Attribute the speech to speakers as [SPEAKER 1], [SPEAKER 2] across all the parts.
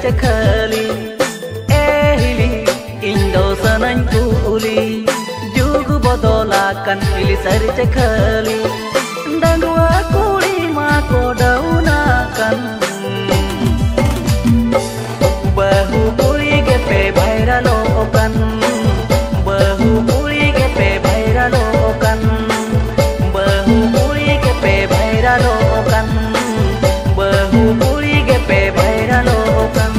[SPEAKER 1] chakali hili indo sanany kuli jugu bodola kan hili sari chakali dangwa kuli ma ko dauna kan bahu kuli gepe baira lokan bahu kuli gepe baira lokan bahu kuli gepe baira lokan bahu kuli gepe baira lokan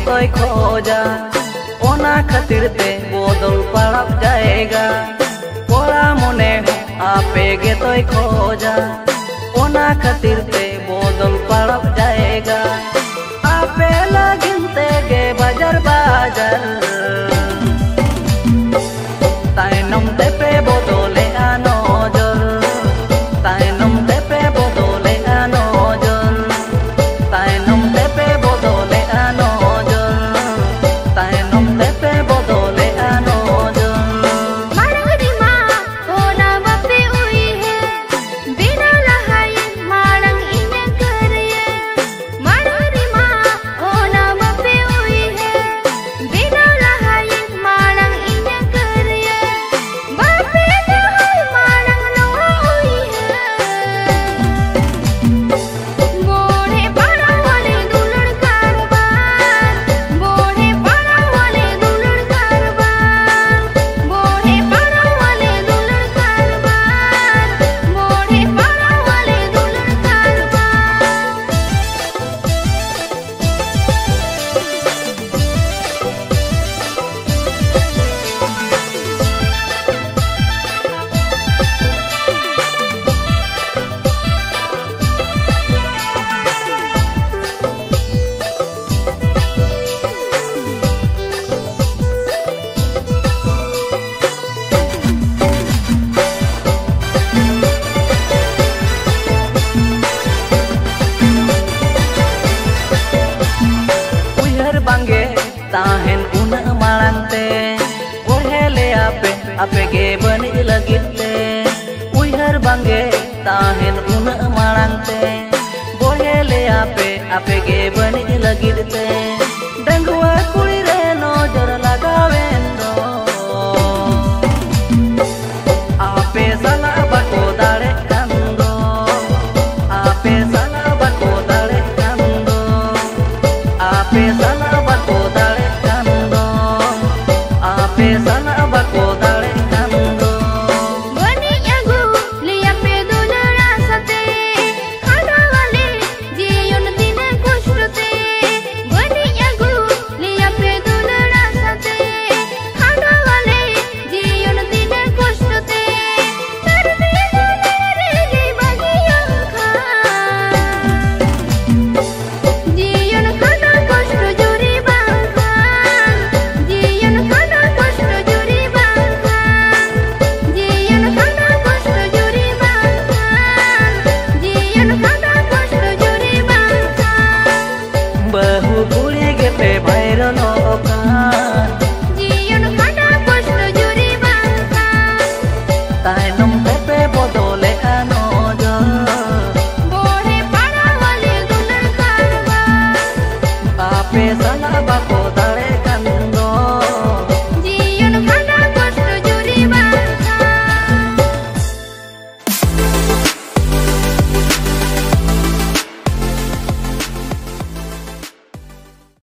[SPEAKER 1] toy khoja ona khatir te bodol parab jayega pora mone ape ge toy khoja ona khatir te bodol parab jayega ape lagin te ge bajar bajar tainom te pe bodole anojor tainom te pe bodole anojor tainom te pe bodole tahen una malante ohele ape ge bani lagite uihar bange tahen una malante ohele ape ge bani lagite dangwa kuli re nojor lagawendo ape sala bako dare kando ape sala bako dare kando ape sala bako dare pesa